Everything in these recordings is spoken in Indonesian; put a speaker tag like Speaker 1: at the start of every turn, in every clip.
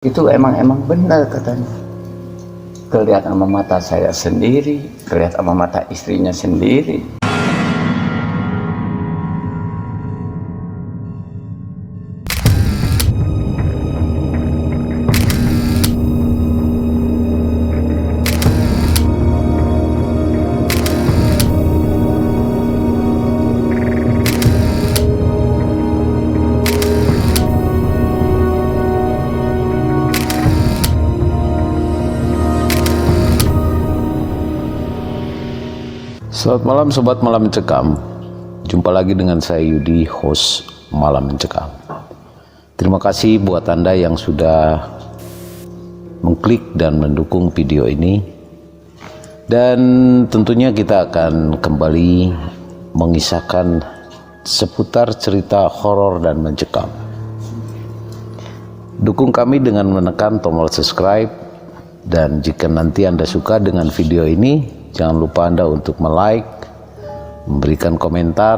Speaker 1: Itu emang benar katanya. Kelihatan sama mata saya sendiri, kelihatan sama mata istrinya sendiri.
Speaker 2: Selamat malam Sobat Malam Mencekam. Jumpa lagi dengan saya Yudi, host Malam Mencekam. Terima kasih buat Anda yang sudah mengklik dan mendukung video ini. Dan tentunya kita akan kembali mengisahkan seputar cerita horor dan mencekam. Dukung kami dengan menekan tombol subscribe. Dan jika nanti Anda suka dengan video ini, jangan lupa Anda untuk like, memberikan komentar,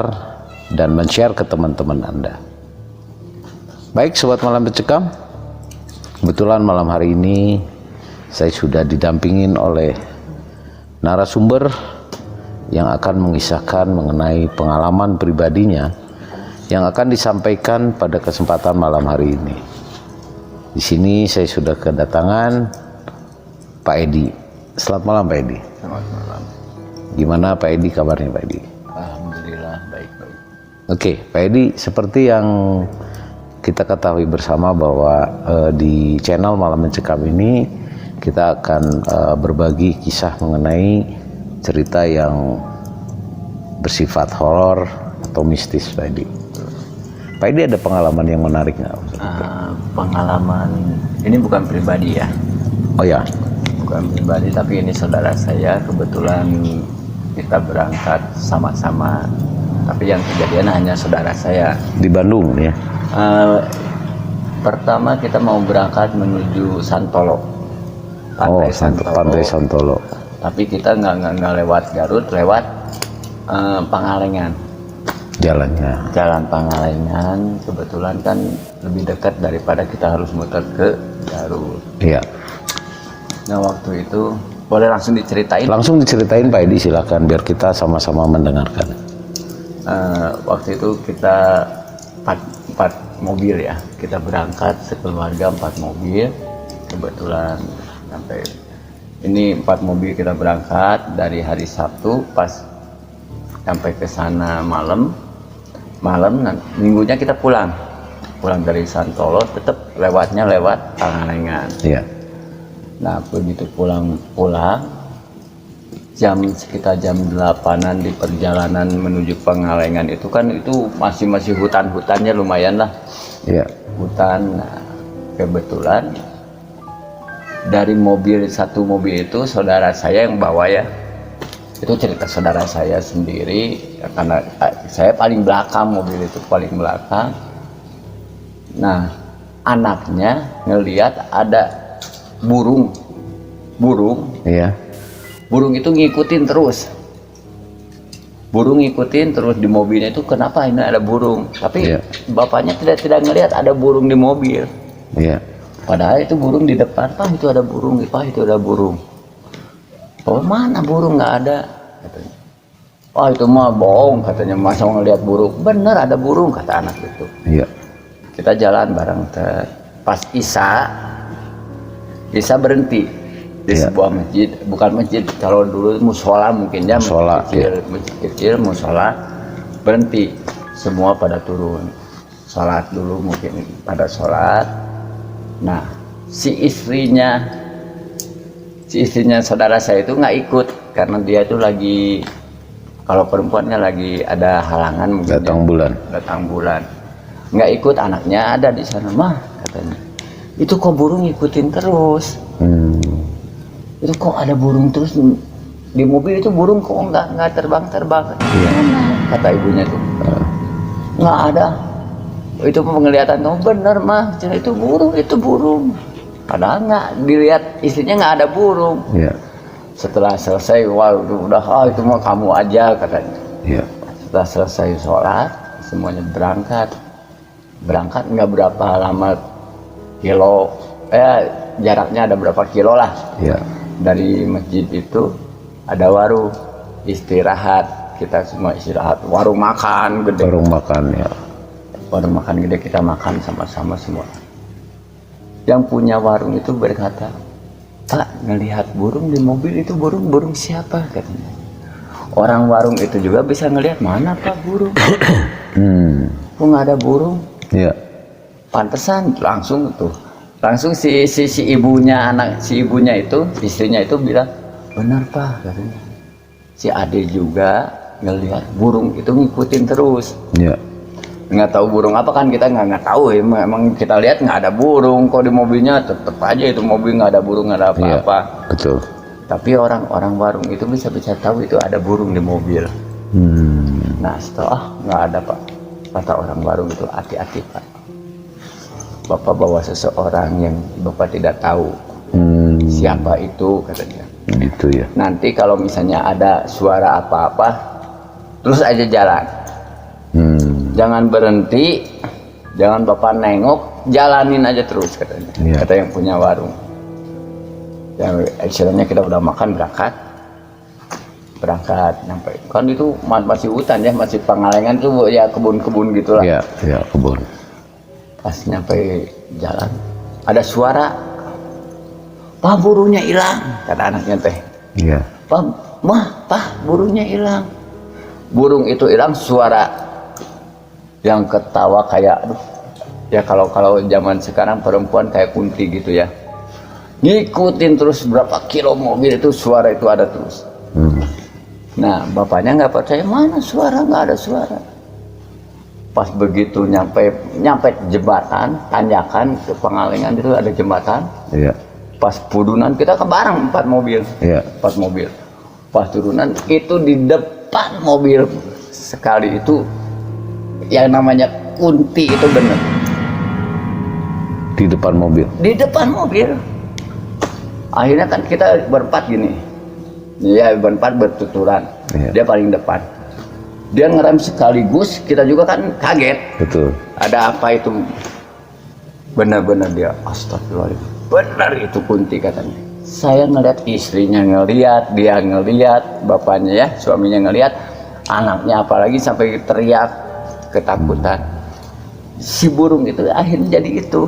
Speaker 2: dan share ke teman-teman Anda. Baik Sobat Malam Mencekam, kebetulan malam hari ini saya sudah didampingin oleh narasumber yang akan mengisahkan mengenai pengalaman pribadinya yang akan disampaikan pada kesempatan malam hari ini. Di sini saya sudah kedatangan Pak Edi. Selamat malam Pak Edi.
Speaker 1: Selamat malam.
Speaker 2: Gimana Pak Edi kabarnya Pak Edi?
Speaker 1: Alhamdulillah baik-baik.
Speaker 2: Oke Pak Edi, seperti yang kita ketahui bersama bahwa di channel Malam Mencekam ini kita akan berbagi kisah mengenai cerita yang bersifat horor atau mistis Pak Edi. Pak Edi ada pengalaman yang menarik nggak?
Speaker 1: Pengalaman ini bukan pribadi ya.
Speaker 2: Oh ya.
Speaker 1: Bukan pribadi, tapi ini saudara saya. Kebetulan kita berangkat sama-sama, tapi yang kejadian hanya saudara saya
Speaker 2: Di Bandung ya.
Speaker 1: Pertama kita mau berangkat menuju Santolo,
Speaker 2: Pantai Santolo.
Speaker 1: tapi kita nggak lewat Garut, lewat Pangalengan. Jalan Pangalengan kebetulan kan lebih dekat daripada kita harus muter ke Garut.
Speaker 2: Iya.
Speaker 1: Nah waktu itu boleh langsung diceritain?
Speaker 2: Langsung diceritain Pak Edi, silakan biar kita sama-sama mendengarkan.
Speaker 1: Waktu itu kita empat mobil ya, kita berangkat sekeluarga 4 mobil. Kebetulan sampai ini 4 mobil kita berangkat dari hari Sabtu, pas sampai ke sana malam, minggunya kita pulang dari Santolo, tetap lewatnya lewat Pangalengan.
Speaker 2: Iya.
Speaker 1: Nah begitu pulang sekitar jam 8-an di perjalanan menuju Pangalengan itu kan itu masih hutannya lumayan lah.
Speaker 2: Iya.
Speaker 1: Hutan. Nah, kebetulan dari satu mobil itu saudara saya yang bawa ya. Itu cerita saudara saya sendiri karena saya paling belakang, mobil itu paling belakang. Nah anaknya ngelihat ada burung,
Speaker 2: Iya.
Speaker 1: burung itu ngikutin terus di mobilnya. Itu kenapa ini ada burung, tapi
Speaker 2: Iya.
Speaker 1: bapaknya tidak ngelihat ada burung di mobil.
Speaker 2: Iya.
Speaker 1: Padahal itu burung di depan. Pak itu ada burung, Pak itu ada burung. Oh mana burung, nggak ada katanya. Oh itu mah bohong katanya, masa ngelihat burung. Bener ada burung kata anak itu.
Speaker 2: Iya.
Speaker 1: Kita jalan bareng pas Isa berhenti di sebuah masjid, bukan masjid, kalau dulu musola mungkin ya, masjid kecil, musola. Berhenti, semua pada turun, sholat dulu mungkin pada sholat. Nah si istrinya saudara saya itu nggak ikut karena dia itu lagi, kalau perempuannya lagi ada halangan mungkin datang bulan, nggak ikut. Anaknya ada di sana mah katanya. Itu kok burung ngikutin terus. Itu kok ada burung terus di mobil, itu burung kok nggak terbang. Kata ibunya tuh nggak ada. Itu penglihatan kamu bener mah, itu burung. Padahal nggak dilihat istrinya, nggak ada burung.
Speaker 2: Iya.
Speaker 1: Setelah selesai, wah udah itu mah kamu aja katanya.
Speaker 2: Iya.
Speaker 1: Setelah selesai sholat semuanya berangkat nggak berapa lama, jaraknya ada berapa kilo lah.
Speaker 2: Ya.
Speaker 1: Dari masjid itu ada warung istirahat, kita semua istirahat, warung makan gede.
Speaker 2: Warung makan ya.
Speaker 1: Warung makan gede, kita makan sama-sama semua. Yang punya warung itu berkata, "Pak, ngelihat burung di mobil itu burung siapa?" katanya. Orang warung itu juga bisa ngelihat, "Mana Pak burung?" Kok nggak ada burung?
Speaker 2: Ya.
Speaker 1: Pantesan langsung si ibunya itu istrinya itu bilang, "Benar Pak," katanya. Si ade juga ngelihat burung itu ngikutin terus.
Speaker 2: Ya.
Speaker 1: Nggak tahu burung apa kan, kita nggak tahu ya. Emang kita lihat nggak ada burung kok di mobilnya, tetep aja itu mobil nggak ada burung, nggak ada apa-apa.
Speaker 2: Ya, betul.
Speaker 1: Tapi orang warung itu bisa tahu itu ada burung di mobil. Nah setelah nggak ada Pak, kata orang warung itu, "Hati-hati Pak, Bapak bawa seseorang yang Bapak tidak tahu siapa itu," katanya.
Speaker 2: Gitu ya.
Speaker 1: "Nanti kalau misalnya ada suara apa-apa, terus aja jalan. Jangan berhenti, jangan Bapak nengok, jalanin aja terus," katanya.
Speaker 2: Ya.
Speaker 1: Kata yang punya warung. Yang istilahnya kita udah makan, berangkat nyampe. Kan itu masih hutan ya, masih Pangalengan tuh ya, kebun-kebun gitulah.
Speaker 2: Ya, kebun.
Speaker 1: Pas nyampe jalan, ada suara, "Pak, burungnya hilang," kata anaknya teh.
Speaker 2: Iya.
Speaker 1: Pak, burungnya hilang." Burung itu hilang, suara yang ketawa kayak, aduh, ya kalau zaman sekarang perempuan kayak kunti gitu ya. Ngikutin terus berapa kilo mobil itu, suara itu ada terus. Nah, bapaknya nggak percaya, "Mana suara? Nggak ada suara." Pas begitu nyampe jembatan tanjakan ke Pangalengan itu ada jembatan.
Speaker 2: Iya.
Speaker 1: Pas pudunan kita kebareng 4 mobil.
Speaker 2: Iya.
Speaker 1: 4 mobil. Pas turunan itu di depan mobil sekali itu yang namanya kunti itu bener.
Speaker 2: Di depan mobil.
Speaker 1: Di depan mobil. Akhirnya kan kita berempat gini. Ya berempat bertuturan.
Speaker 2: Iya.
Speaker 1: Dia paling depan. Dia ngerem sekaligus, kita juga kan kaget.
Speaker 2: Betul.
Speaker 1: Ada apa itu? Benar-benar dia, astagfirullahaladzim. Benar itu kunti katanya. Saya ngeliat istrinya ngeliat, dia ngeliat, bapaknya ya, suaminya ngeliat, anaknya apalagi sampai teriak ketakutan. Si burung itu akhirnya jadi itu.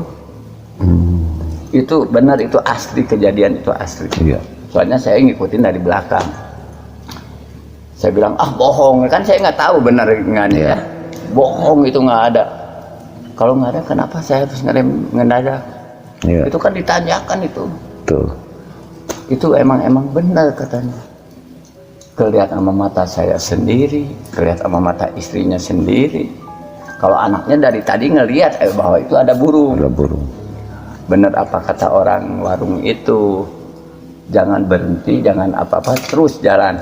Speaker 1: Itu benar, itu asli, kejadian itu asli.
Speaker 2: Iya.
Speaker 1: Soalnya saya ngikutin dari belakang. Saya bilang, bohong, kan saya nggak tahu benar nggak ya. Bohong, itu nggak ada. Kalau nggak ada, kenapa saya harus ngerem ngedadak?
Speaker 2: Yeah.
Speaker 1: Itu kan ditanyakan itu.
Speaker 2: Betul.
Speaker 1: Itu emang benar katanya. Kelihatan sama mata saya sendiri, kelihatan sama mata istrinya sendiri. Kalau anaknya dari tadi ngelihat bahwa itu ada burung.
Speaker 2: Ada burung.
Speaker 1: Benar apa kata orang warung itu, jangan berhenti, jangan apa-apa, terus jalan.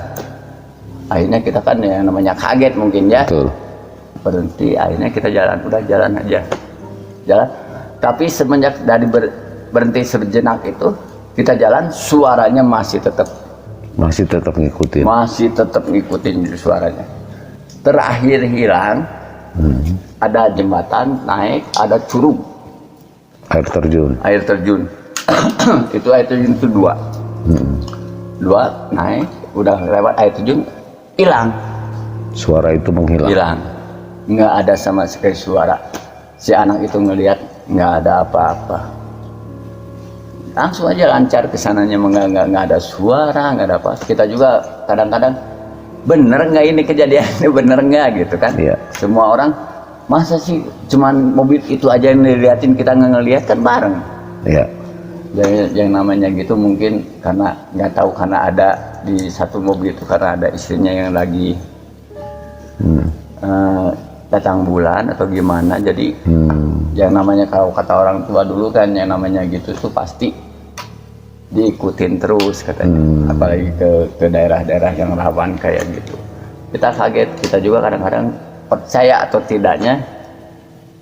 Speaker 1: Akhirnya kita kan yang namanya kaget mungkin ya.
Speaker 2: Betul.
Speaker 1: Berhenti, akhirnya kita jalan, udah jalan aja. Jalan. Tapi semenjak dari berhenti sejenak itu, kita jalan, suaranya masih tetap
Speaker 2: ngikutin.
Speaker 1: Masih tetap ngikutin suaranya. Terakhir hilang, ada jembatan naik, ada curug.
Speaker 2: Air terjun.
Speaker 1: Itu air terjun itu 2. 2 naik, udah lewat air terjun, hilang.
Speaker 2: Suara itu menghilang.
Speaker 1: Hilang. Nggak ada sama sekali suara. Si anak itu ngelihat nggak ada apa-apa. Langsung aja lancar kesananya, nggak ada suara, nggak ada apa. Kita juga kadang-kadang, bener nggak ini kejadiannya, bener nggak gitu kan?
Speaker 2: Iya.
Speaker 1: Semua orang, masa sih cuman mobil itu aja yang dilihatin, kita nggak ngelihat, kan bareng.
Speaker 2: Iya.
Speaker 1: Yang namanya gitu mungkin karena nggak tahu, karena ada di satu mobil itu karena ada istrinya yang lagi datang bulan atau gimana, jadi yang namanya kalau kata orang tua dulu kan, yang namanya gitu tuh pasti diikutin terus katanya. Apalagi ke daerah-daerah yang rawan kayak gitu. Kita kaget, kita juga kadang-kadang percaya atau tidaknya,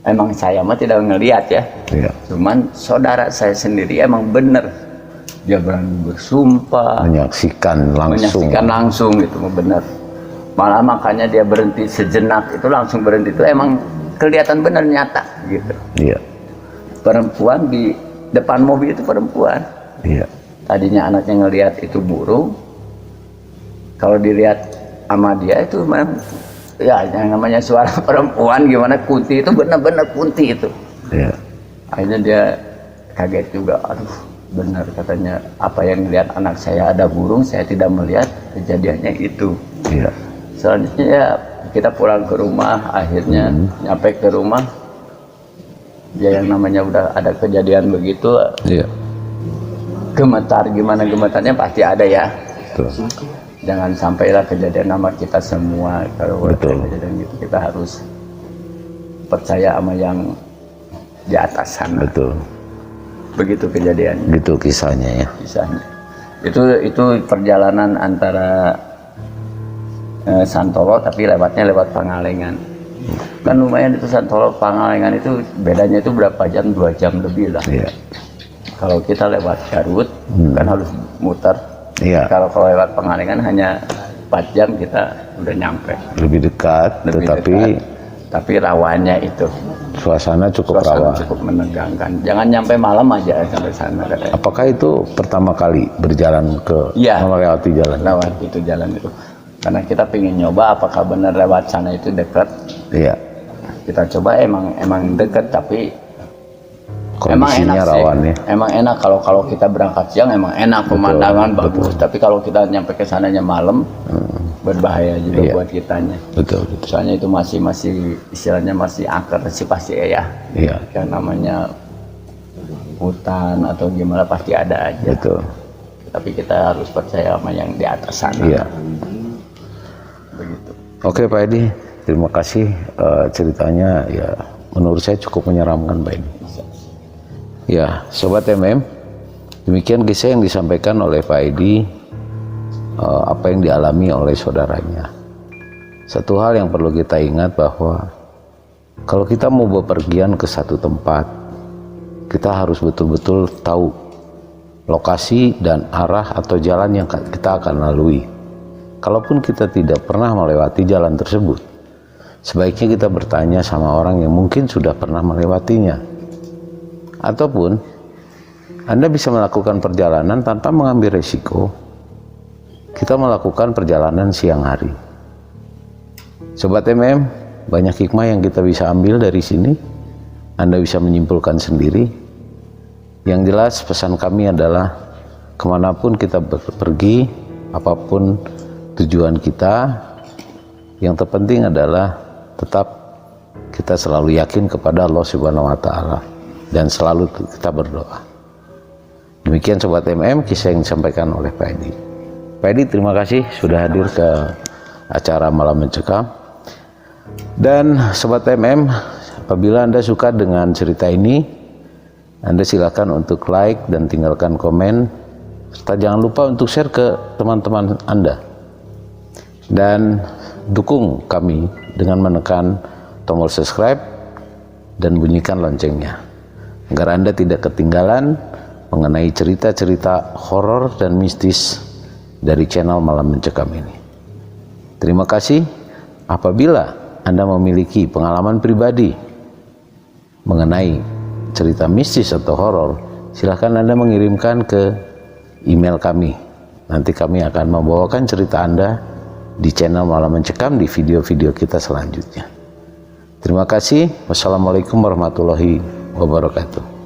Speaker 1: emang saya mah tidak ngelihat ya.
Speaker 2: Iya.
Speaker 1: Cuman saudara saya sendiri emang bener, dia berani bersumpah,
Speaker 2: menyaksikan langsung
Speaker 1: itu bener. Malah makanya dia berhenti sejenak itu, langsung berhenti itu emang kelihatan bener, nyata gitu.
Speaker 2: Iya.
Speaker 1: Perempuan depan mobil itu perempuan.
Speaker 2: Iya.
Speaker 1: Tadinya anaknya ngelihat itu burung, kalau dilihat sama dia itu memang ya yang namanya suara perempuan gimana, kunti itu benar-benar kunti itu.
Speaker 2: Iya.
Speaker 1: Akhirnya dia kaget juga, aduh benar katanya, apa yang dilihat anak saya ada burung, saya tidak melihat, kejadiannya itu.
Speaker 2: Iya.
Speaker 1: Selanjutnya ya kita pulang ke rumah, akhirnya nyampe ke rumah ya yang namanya udah ada kejadian begitu.
Speaker 2: Iya.
Speaker 1: Gemetar, gimana gemetarnya pasti ada ya.
Speaker 2: Betul.
Speaker 1: Jangan sampailah kejadian sama kita semua. Kalau ada
Speaker 2: Betul.
Speaker 1: kejadian gitu kita harus percaya sama yang di atas sana.
Speaker 2: Betul.
Speaker 1: Begitu kejadiannya.
Speaker 2: Gitu kisahnya ya.
Speaker 1: Kisahnya. Itu perjalanan antara Santolo tapi lewatnya lewat Pangalengan. Kan lumayan itu, Santolo Pangalengan itu bedanya itu berapa jam, 2 jam lebih lah.
Speaker 2: Iya.
Speaker 1: Kalau kita lewat Garut kan harus muter.
Speaker 2: Iya.
Speaker 1: Kalau lewat Pangalengan hanya 4 jam kita udah nyampe.
Speaker 2: Lebih dekat,
Speaker 1: Lebih
Speaker 2: tetapi
Speaker 1: dekat, tapi rawannya itu
Speaker 2: suasana cukup
Speaker 1: suasana
Speaker 2: rawa.
Speaker 1: cukup menegangkan. Jangan nyampe malam aja sampai sana katanya.
Speaker 2: Apakah itu pertama kali berjalan ke
Speaker 1: Iya.
Speaker 2: melewati jalan?
Speaker 1: Lewat itu jalan itu. Karena kita pengen nyoba apakah benar lewat sana itu dekat.
Speaker 2: Iya.
Speaker 1: Kita coba emang dekat, tapi
Speaker 2: Kondisinya
Speaker 1: sih.
Speaker 2: rawan ya.
Speaker 1: Emang enak kalau kita berangkat siang, emang enak, pemandangan bagus. Tapi kalau kita nyampe ke sananya malam, berbahaya juga
Speaker 2: Iya.
Speaker 1: buat kitanya.
Speaker 2: Betul, betul.
Speaker 1: Soalnya itu masih istilahnya masih angker sih pasti ya.
Speaker 2: Iya.
Speaker 1: Yang namanya hutan atau gimana pasti ada aja.
Speaker 2: Betul.
Speaker 1: Tapi kita harus percaya sama yang di atas sana.
Speaker 2: Iya.
Speaker 1: Begitu.
Speaker 2: Oke Pak Edi, terima kasih ceritanya ya, menurut saya cukup menyeramkan Pak Edi. Ya, Sobat MM, demikian kisah yang disampaikan oleh Pak Edi, apa yang dialami oleh saudaranya. Satu hal yang perlu kita ingat bahwa kalau kita mau bepergian ke satu tempat, kita harus betul-betul tahu lokasi dan arah atau jalan yang kita akan lalui. Kalaupun kita tidak pernah melewati jalan tersebut, sebaiknya kita bertanya sama orang yang mungkin sudah pernah melewatinya. Ataupun Anda bisa melakukan perjalanan tanpa mengambil resiko. Kita melakukan perjalanan siang hari. Sobat MM, banyak hikmah yang kita bisa ambil dari sini. Anda bisa menyimpulkan sendiri. Yang jelas pesan kami adalah kemanapun kita pergi, apapun tujuan kita, yang terpenting adalah tetap kita selalu yakin kepada Allah Subhanahu wa Ta'ala dan selalu kita berdoa. Demikian Sobat MM, kisah yang disampaikan oleh Pak Edi. Pak Edi, terima kasih sudah hadir ke acara Malam Mencekam. Dan Sobat MM, apabila Anda suka dengan cerita ini, Anda silakan untuk like dan tinggalkan komen, serta jangan lupa untuk share ke teman-teman Anda. Dan dukung kami dengan menekan tombol subscribe dan bunyikan loncengnya, agar Anda tidak ketinggalan mengenai cerita-cerita horor dan mistis dari channel Malam Mencekam ini. Terima kasih. Apabila Anda memiliki pengalaman pribadi mengenai cerita mistis atau horor, silahkan Anda mengirimkan ke email kami. Nanti kami akan membawakan cerita Anda di channel Malam Mencekam di video-video kita selanjutnya. Terima kasih. Wassalamualaikum warahmatullahi wabarakatuh.